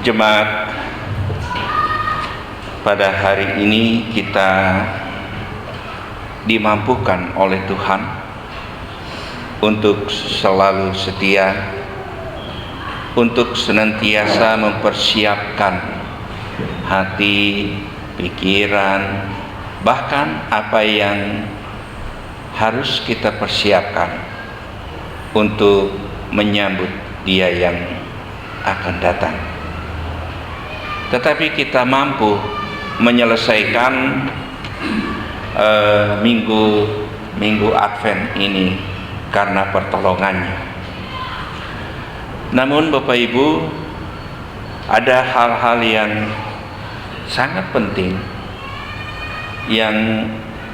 Jemaat, pada hari ini kita dimampukan oleh Tuhan untuk selalu setia, untuk senantiasa mempersiapkan hati, pikiran, bahkan apa yang harus kita persiapkan untuk menyambut Dia yang akan datang. Tetapi kita mampu menyelesaikan minggu Advent ini karena pertolongannya. Namun Bapak Ibu, ada hal-hal yang sangat penting yang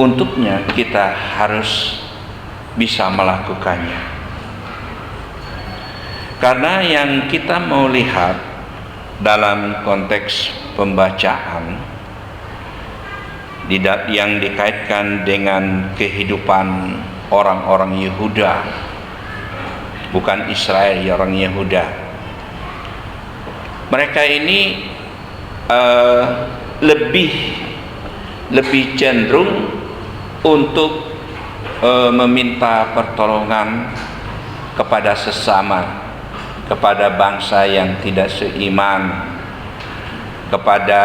untuknya kita harus bisa melakukannya. Karena yang kita mau lihat dalam konteks pembacaan yang dikaitkan dengan kehidupan orang-orang Yehuda, bukan Israel, orang Yehuda. Mereka ini lebih cenderung untuk meminta pertolongan kepada sesama, kepada bangsa yang tidak seiman, kepada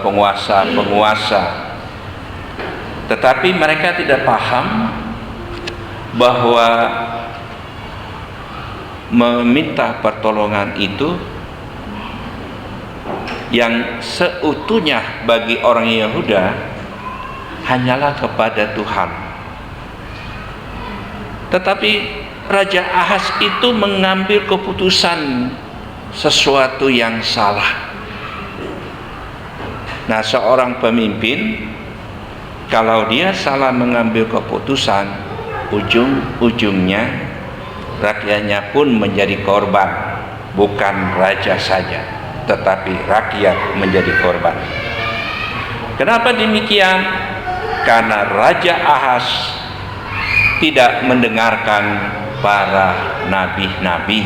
penguasa-penguasa. Tetapi mereka tidak paham bahwa meminta pertolongan itu yang seutuhnya bagi orang Yehuda hanyalah kepada Tuhan. Tetapi Raja Ahaz itu mengambil keputusan sesuatu yang salah. Nah, seorang pemimpin kalau dia salah mengambil keputusan, ujung-ujungnya rakyatnya pun menjadi korban. Bukan raja saja, tetapi rakyat menjadi korban. Kenapa demikian? Karena Raja Ahaz tidak mendengarkan para nabi-nabi.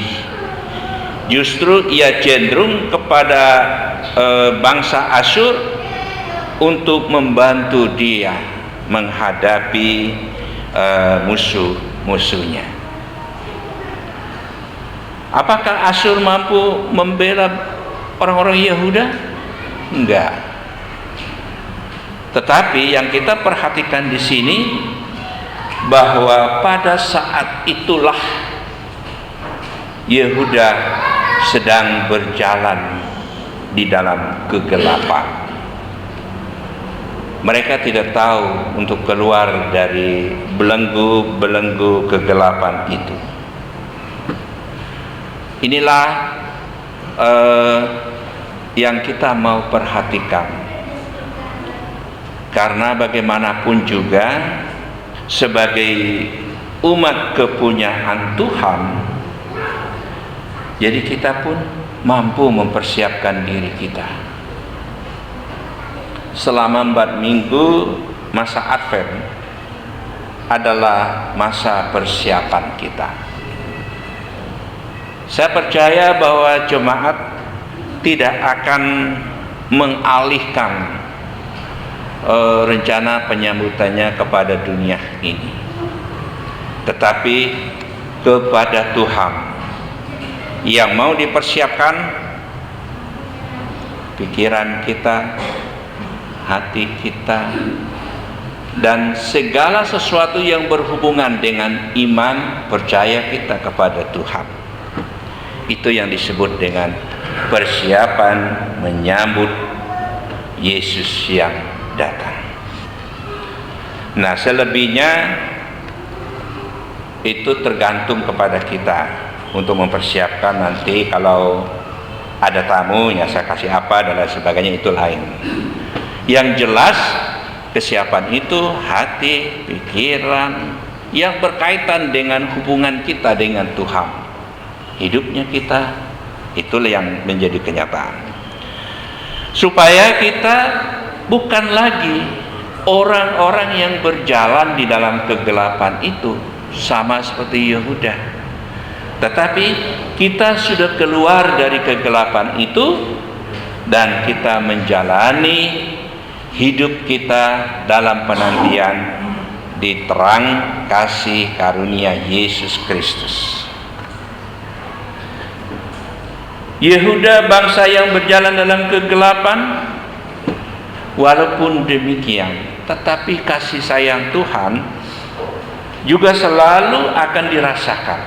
Justru ia cenderung kepada bangsa Asyur untuk membantu dia menghadapi musuh-musuhnya. Apakah Asyur mampu membela orang-orang Yehuda? Enggak. Tetapi yang kita perhatikan di sini bahwa pada saat itulah Yehuda sedang berjalan di dalam kegelapan. Mereka tidak tahu untuk keluar dari belenggu-belenggu kegelapan itu. Inilah yang kita mau perhatikan. Karena bagaimanapun juga sebagai umat kepunyaan Tuhan, jadi kita pun mampu mempersiapkan diri kita. Selama 4 minggu masa Advent adalah masa persiapan kita. Saya percaya bahwa jemaat tidak akan mengalihkan rencana penyambutannya kepada dunia ini, tetapi kepada Tuhan yang mau dipersiapkan pikiran kita, hati kita, dan segala sesuatu yang berhubungan dengan iman percaya kita kepada Tuhan. Itu yang disebut dengan persiapan menyambut Yesus yang datang. Nah, selebihnya itu tergantung kepada kita untuk mempersiapkan. Nanti kalau ada tamu, ya saya kasih apa dan lain sebagainya, itu lain. Yang jelas kesiapan itu hati, pikiran yang berkaitan dengan hubungan kita dengan Tuhan. Hidupnya kita, itulah yang menjadi kenyataan. Supaya kita bukan lagi orang-orang yang berjalan di dalam kegelapan itu, sama seperti Yehuda. Tetapi kita sudah keluar dari kegelapan itu dan kita menjalani hidup kita dalam penantian di terang kasih karunia Yesus Kristus. Yehuda, bangsa yang berjalan dalam kegelapan, walaupun demikian, tetapi kasih sayang Tuhan juga selalu akan dirasakan,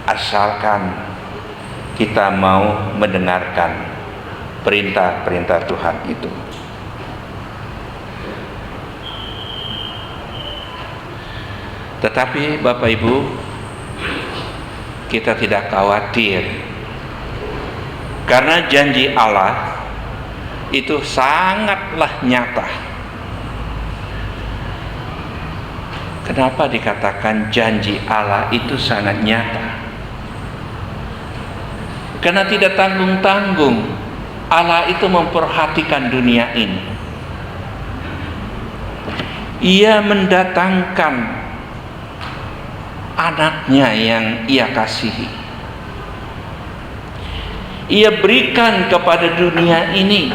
asalkan kita mau mendengarkan perintah-perintah Tuhan itu. Tetapi Bapak Ibu, kita tidak khawatir, karena janji Allah itu sangatlah nyata. Kenapa dikatakan janji Allah itu sangat nyata? Karena tidak tanggung-tanggung Allah itu memperhatikan dunia ini. Ia mendatangkan anaknya yang ia kasihi. Ia berikan kepada dunia ini,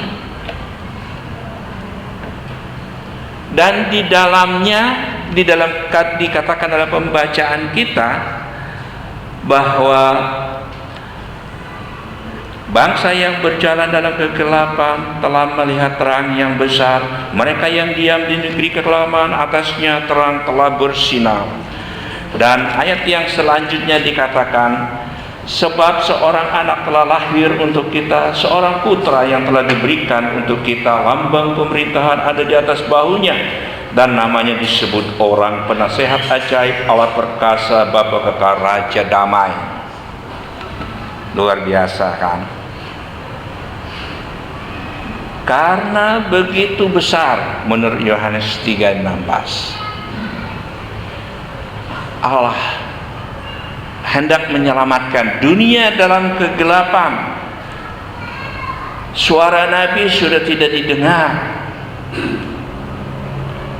dan di dalamnya, dikatakan dalam pembacaan kita bahwa bangsa yang berjalan dalam kegelapan telah melihat terang yang besar. Mereka yang diam di negeri kekelaman, atasnya terang telah bersinar. Dan ayat yang selanjutnya dikatakan, sebab seorang anak telah lahir untuk kita, seorang putra yang telah diberikan untuk kita, lambang pemerintahan ada di atas bahunya, dan namanya disebut orang penasehat ajaib, Allah perkasa, Bapa kekal, Raja damai. Luar biasa kan? Karena begitu besar menurut Yohanes 3:16, Allah hendak menyelamatkan dunia dalam kegelapan. Suara Nabi sudah tidak didengar,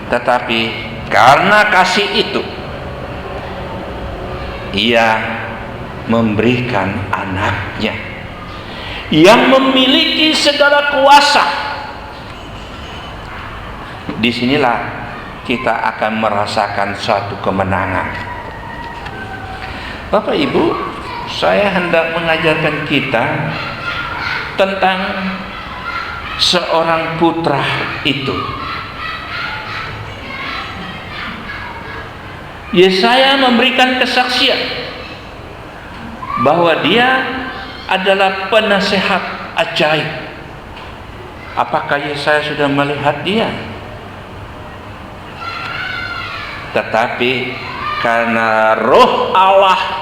tetapi karena kasih itu Ia memberikan anaknya yang memiliki segala kuasa. Disinilah kita akan merasakan suatu kemenangan. Bapak Ibu, saya hendak mengajarkan kita tentang seorang putra itu. Yesaya memberikan kesaksian bahwa dia adalah penasehat ajaib. Apakah Yesaya sudah melihat dia? Tetapi karena Roh Allah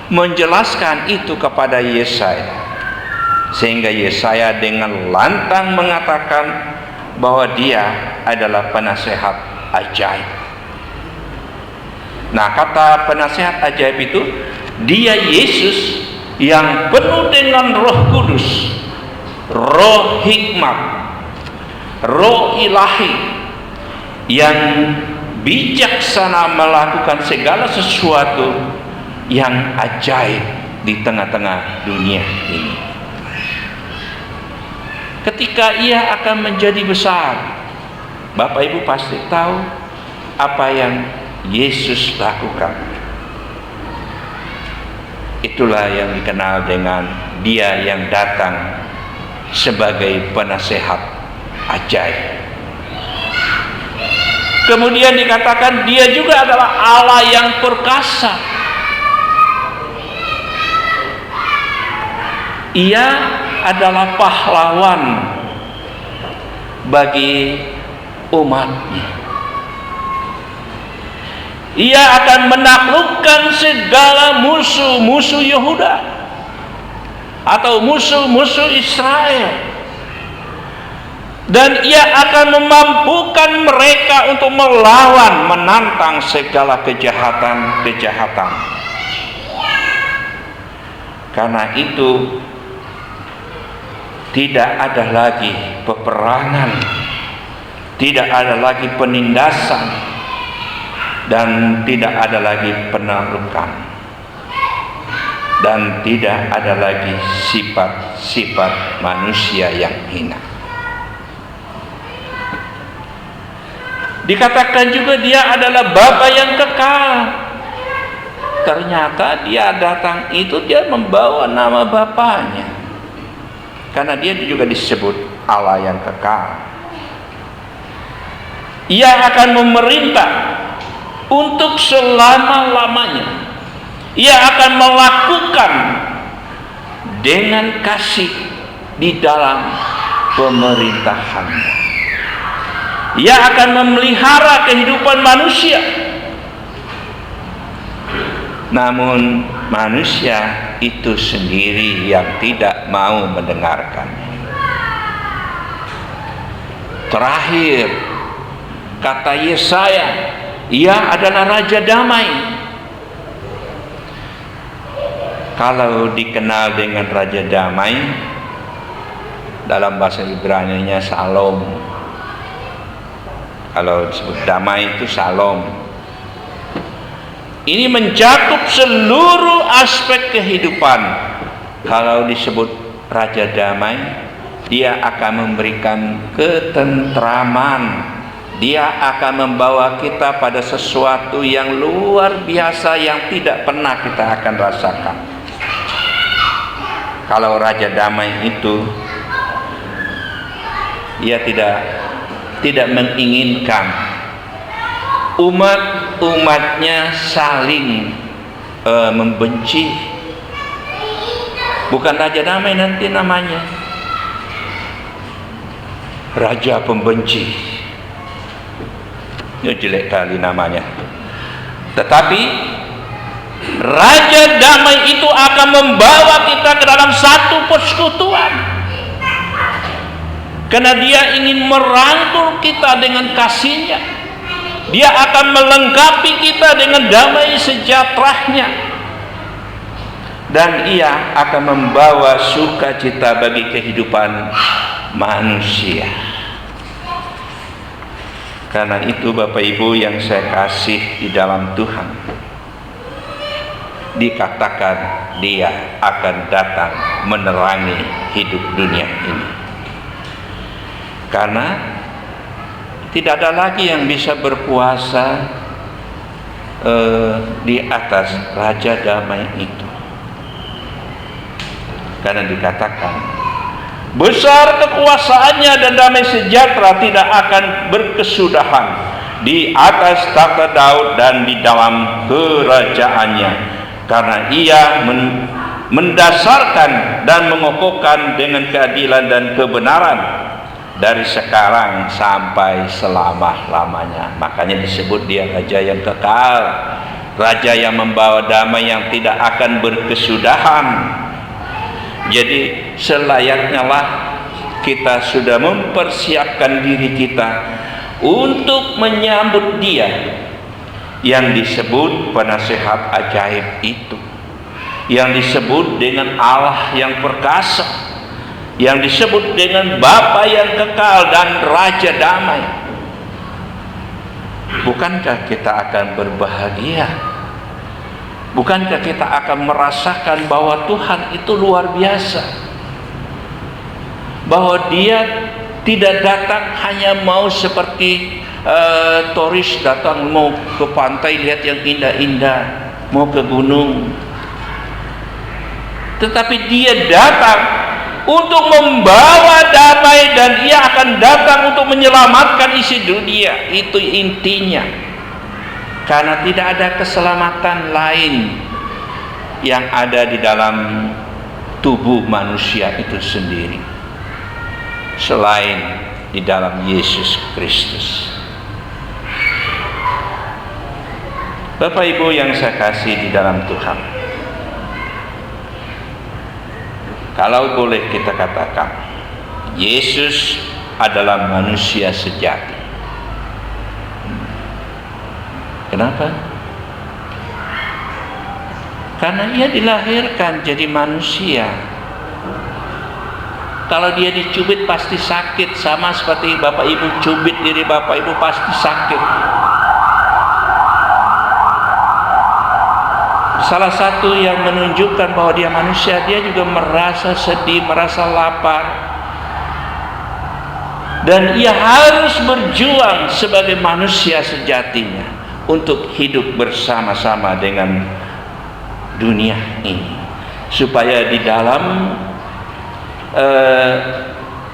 menjelaskan itu kepada Yesaya, sehingga Yesaya dengan lantang mengatakan bahwa dia adalah penasehat ajaib. Nah, kata penasehat ajaib itu, dia Yesus yang penuh dengan Roh Kudus, Roh hikmat, Roh ilahi, yang bijaksana melakukan segala sesuatu yang ajaib di tengah-tengah dunia ini. Ketika ia akan menjadi besar, Bapak Ibu pasti tahu apa yang Yesus lakukan. Itulah yang dikenal dengan dia yang datang sebagai penasehat ajaib. Kemudian dikatakan dia juga adalah Allah yang perkasa. Ia adalah pahlawan bagi umatnya. Ia akan menaklukkan segala musuh-musuh Yehuda atau musuh-musuh Israel. Dan ia akan memampukan mereka untuk melawan, menantang segala kejahatan-kejahatan. Karena itu tidak ada lagi peperangan, tidak ada lagi penindasan, dan tidak ada lagi penaklukan. dan tidak ada lagi sifat-sifat manusia yang hina. Dikatakan juga dia adalah Bapa yang kekal. Ternyata dia datang itu dia membawa nama Bapanya, karena dia juga disebut Allah yang kekal. Ia akan memerintah untuk selama-lamanya. Ia akan melakukan dengan kasih di dalam pemerintahannya. Ia akan memelihara kehidupan manusia. Namun manusia itu sendiri yang tidak mau mendengarkannya. Terakhir, kata Yesaya, ia adalah Raja Damai. Kalau dikenal dengan Raja Damai, dalam bahasa Ibrani-nya Shalom. Kalau disebut damai itu Shalom. Ini mencakup seluruh aspek kehidupan. Kalau disebut Raja Damai, dia akan memberikan ketentraman. Dia akan membawa kita pada sesuatu yang luar biasa yang tidak pernah kita akan rasakan. Kalau Raja Damai itu, ia tidak menginginkan umatnya saling membenci. Bukan Raja Damai nanti namanya, Raja Pembenci. Ini jelek kali namanya. Tetapi Raja Damai itu akan membawa kita ke dalam satu persekutuan, karena dia ingin merangkul kita dengan kasih-Nya. Dia akan melengkapi kita dengan damai sejahteranya, dan ia akan membawa sukacita bagi kehidupan manusia. Karena itu Bapak Ibu yang saya kasih di dalam Tuhan, dikatakan dia akan datang menerangi hidup dunia ini. Karena tidak ada lagi yang bisa berkuasa di atas Raja Damai itu. Karena dikatakan besar kekuasaannya dan damai sejahtera tidak akan berkesudahan di atas tahta Daud dan di dalam kerajaannya. Karena ia mendasarkan dan mengokohkan dengan keadilan dan kebenaran dari sekarang sampai selama-lamanya. Makanya disebut dia Raja yang kekal, Raja yang membawa damai yang tidak akan berkesudahan. Jadi selayaknya lah kita sudah mempersiapkan diri kita untuk menyambut dia yang disebut penasehat ajaib itu, yang disebut dengan Allah yang perkasa, yang disebut dengan Bapa yang kekal dan Raja Damai. Bukankah kita akan berbahagia? Bukankah kita akan merasakan bahwa Tuhan itu luar biasa? Bahwa dia tidak datang hanya mau seperti turis datang mau ke pantai lihat yang indah-indah, mau ke gunung. Tetapi dia datang untuk membawa damai, dan ia akan datang untuk menyelamatkan isi dunia. Itu intinya. Karena tidak ada keselamatan lain yang ada di dalam tubuh manusia itu sendiri selain di dalam Yesus Kristus. Bapak Ibu yang saya kasih di dalam Tuhan, kalau boleh kita katakan, Yesus adalah manusia sejati. Kenapa? Karena ia dilahirkan jadi manusia. Kalau dia dicubit pasti sakit, sama seperti Bapak Ibu cubit diri Bapak Ibu pasti sakit. salah satu yang menunjukkan bahwa dia manusia, dia juga merasa sedih, merasa lapar, dan ia harus berjuang sebagai manusia sejatinya untuk hidup bersama-sama dengan dunia ini, supaya di dalam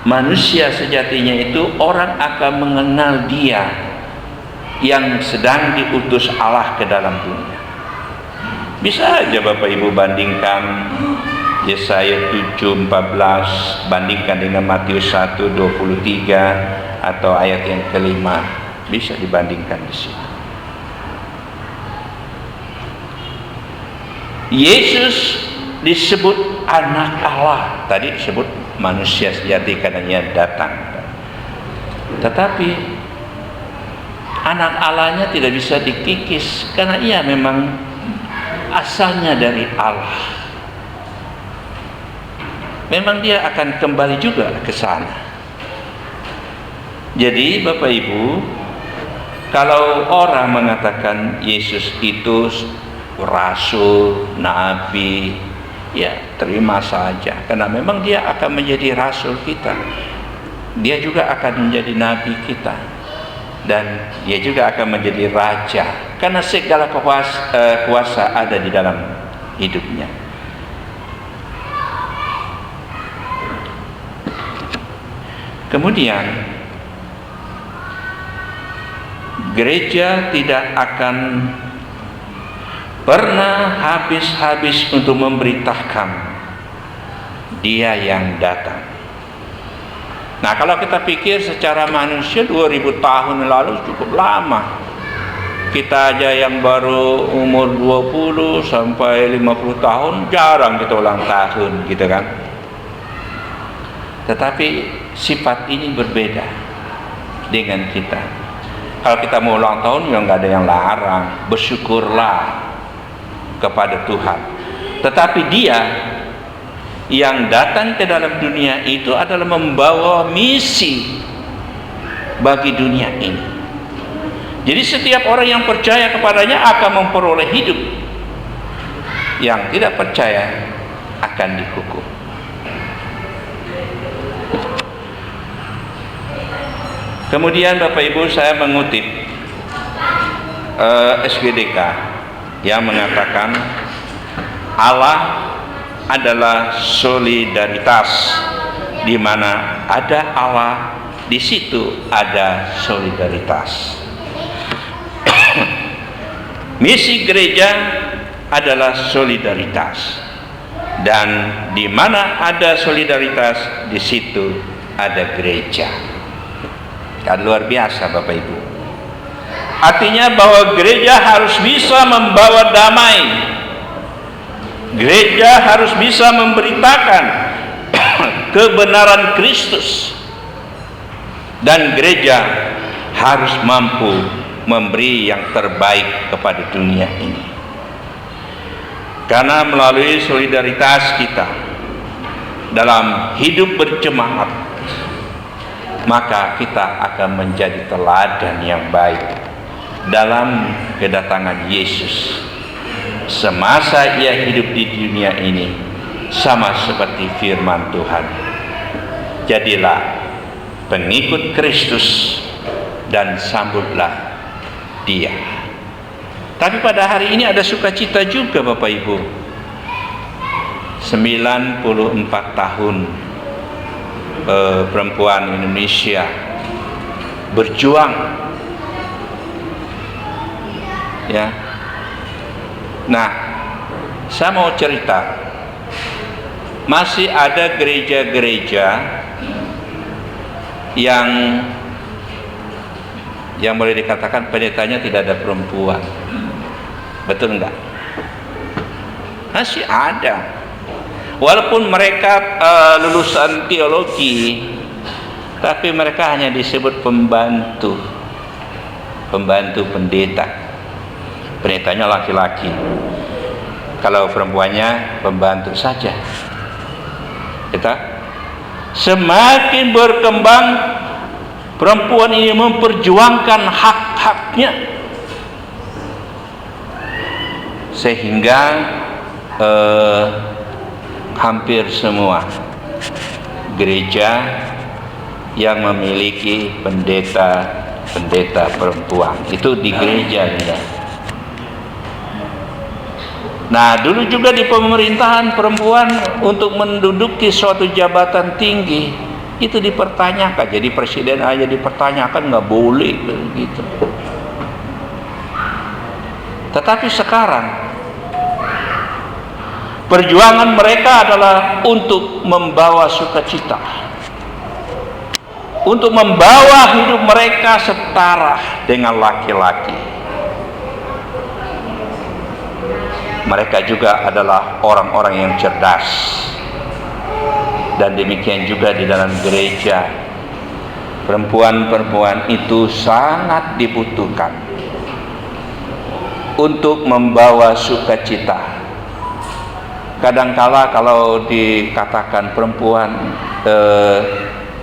manusia sejatinya itu orang akan mengenal dia yang sedang diutus Allah ke dalam dunia. Bisa aja Bapak Ibu bandingkan Yesaya 7:14 bandingkan dengan Matius 1:23 atau ayat yang kelima, bisa dibandingkan di sini. Yesus disebut anak Allah, tadi disebut manusia sejati karena ia datang. Tetapi anak Allahnya tidak bisa dikikis karena ia memang asalnya dari Allah. Memang dia akan kembali juga ke sana. Jadi Bapak Ibu, kalau orang mengatakan Yesus itu rasul, nabi, ya terima saja, karena memang dia akan menjadi rasul kita, dia juga akan menjadi nabi kita, dan dia juga akan menjadi raja, karena segala kuasa ada di dalam hidupnya. Kemudian gereja tidak akan pernah habis-habis untuk memberitakan dia yang datang. Nah, kalau kita pikir secara manusia 2000 tahun lalu cukup lama. Kita aja yang baru umur 20 sampai 50 tahun jarang kita ulang tahun gitu kan. Tetapi sifat ini berbeda dengan kita. Kalau kita mau ulang tahun ya nggak ada yang larang, bersyukurlah kepada Tuhan. Tetapi dia yang datang ke dalam dunia itu adalah membawa misi bagi dunia ini. Jadi setiap orang yang percaya kepadanya akan memperoleh hidup. Yang tidak percaya akan dihukum. Kemudian Bapak Ibu, saya mengutip SGDK yang mengatakan Allah adalah solidaritas, di mana ada Allah, di situ ada solidaritas. Misi gereja adalah solidaritas, dan di mana ada solidaritas, di situ ada gereja. Kan luar biasa Bapak Ibu. Artinya bahwa gereja harus bisa membawa damai. Gereja harus bisa memberitakan kebenaran Kristus, dan gereja harus mampu memberi yang terbaik kepada dunia ini. Karena melalui solidaritas kita dalam hidup berjemaat, maka kita akan menjadi teladan yang baik dalam kedatangan Yesus semasa ia hidup di dunia ini, sama seperti firman Tuhan. Jadilah pengikut Kristus dan sambutlah dia. Tapi pada hari ini ada sukacita juga Bapak Ibu. 94 tahun perempuan Indonesia berjuang, ya. Nah, saya mau cerita, masih ada gereja-gereja yang boleh dikatakan pendetanya tidak ada perempuan. Betul enggak? Masih ada. Walaupun mereka lulusan teologi, tapi mereka hanya disebut pembantu pendeta. Pendetanya laki-laki, kalau perempuannya pembantu saja. Kita semakin berkembang, perempuan ini memperjuangkan hak-haknya. sehingga hampir semua gereja yang memiliki pendeta perempuan itu di gereja ya. Nah, dulu juga di pemerintahan perempuan untuk menduduki suatu jabatan tinggi itu dipertanyakan. Jadi presiden aja dipertanyakan, nggak boleh begitu. Tetapi sekarang perjuangan mereka adalah untuk membawa sukacita, untuk membawa hidup mereka setara dengan laki-laki. Mereka juga adalah orang-orang yang cerdas, dan demikian juga di dalam gereja perempuan-perempuan itu sangat dibutuhkan untuk membawa sukacita. Kadangkala kalau dikatakan perempuan,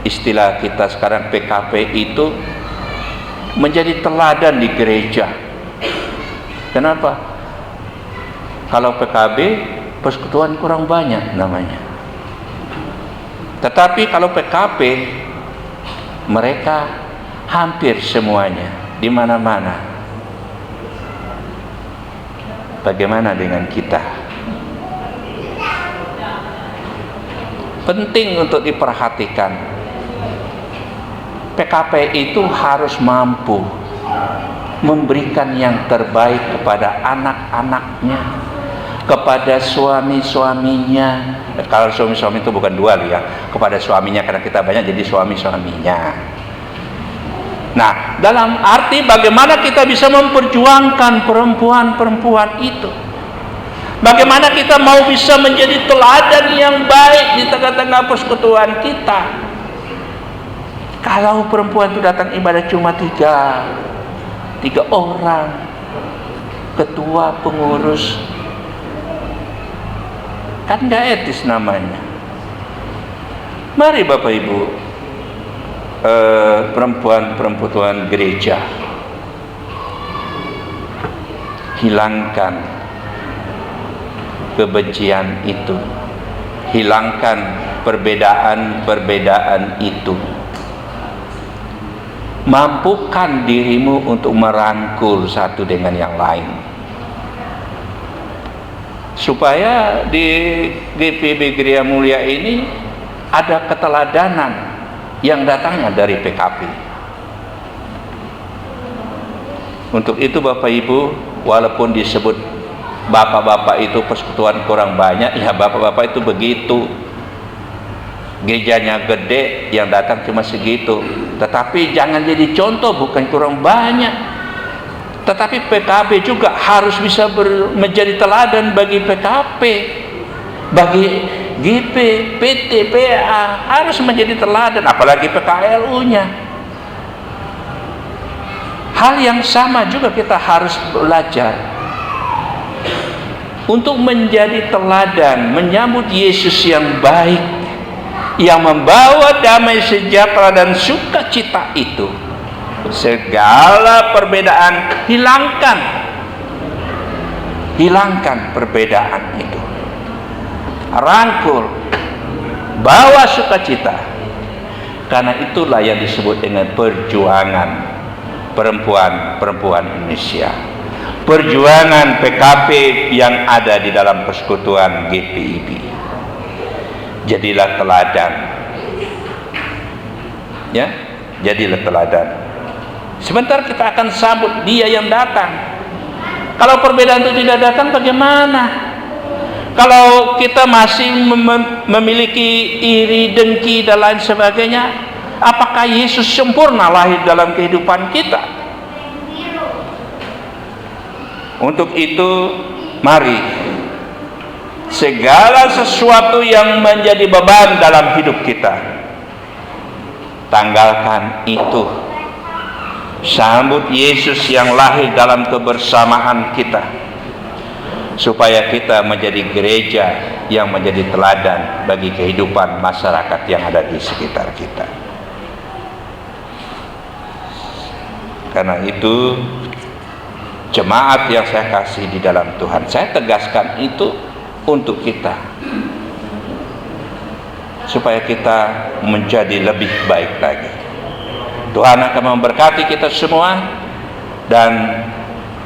istilah kita sekarang PKP itu menjadi teladan di gereja. Kenapa? Kalau PKB, persekutuan kurang banyak namanya. Tetapi kalau PKP, mereka hampir semuanya di mana-mana. Bagaimana dengan kita? Penting untuk diperhatikan. PKP itu harus mampu memberikan yang terbaik kepada anak-anaknya, kepada suami-suaminya. Kalau suami-suami itu bukan dual ya, kepada suaminya, karena kita banyak jadi suami-suaminya. Nah, dalam arti bagaimana kita bisa memperjuangkan perempuan-perempuan itu, bagaimana kita mau bisa menjadi teladan yang baik di tengah-tengah persekutuan kita. Kalau perempuan itu datang ibadah cuma tiga orang, ketua, pengurus, kan gak etis namanya. Mari Bapak Ibu, perempuan-perempuan gereja, hilangkan kebencian itu, hilangkan perbedaan-perbedaan itu, mampukan dirimu untuk merangkul satu dengan yang lain, supaya di GPB Gereja Mulia ini ada keteladanan yang datangnya dari PKP. Untuk itu Bapak Ibu, walaupun disebut bapak-bapak itu persekutuan kurang banyak, ya bapak-bapak itu begitu. Gerejanya gede, yang datang cuma segitu. Tetapi jangan jadi contoh, bukan kurang banyak. Tetapi PKB juga harus bisa menjadi teladan bagi PKP, bagi GP, PT, PA, harus menjadi teladan, apalagi PKLU-nya. Hal yang sama juga kita harus belajar untuk menjadi teladan, menyambut Yesus yang baik, yang membawa damai sejahtera dan sukacita itu. Segala perbedaan hilangkan perbedaan itu, rangkul, bawa sukacita. Karena itulah yang disebut dengan perjuangan perempuan Indonesia, perjuangan PKP yang ada di dalam persekutuan GPIB. Jadilah teladan, ya, jadilah teladan. Sebentar kita akan sambut dia yang datang. Kalau perbedaan itu tidak datang, bagaimana? Kalau kita masih memiliki iri, dengki dan lain sebagainya, apakah Yesus sempurna lahir dalam kehidupan kita? Untuk itu, mari segala sesuatu yang menjadi beban dalam hidup kita, tanggalkan itu. Sambut Yesus yang lahir dalam kebersamaan kita, supaya kita menjadi gereja yang menjadi teladan bagi kehidupan masyarakat yang ada di sekitar kita. Karena itu Jemaat yang saya kasih di dalam Tuhan, saya tegaskan itu untuk kita, supaya kita menjadi lebih baik lagi. Tuhan akan memberkati kita semua, dan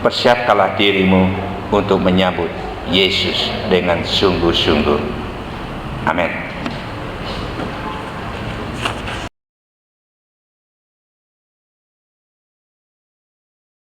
persiapkanlah dirimu untuk menyambut Yesus dengan sungguh-sungguh. Amin.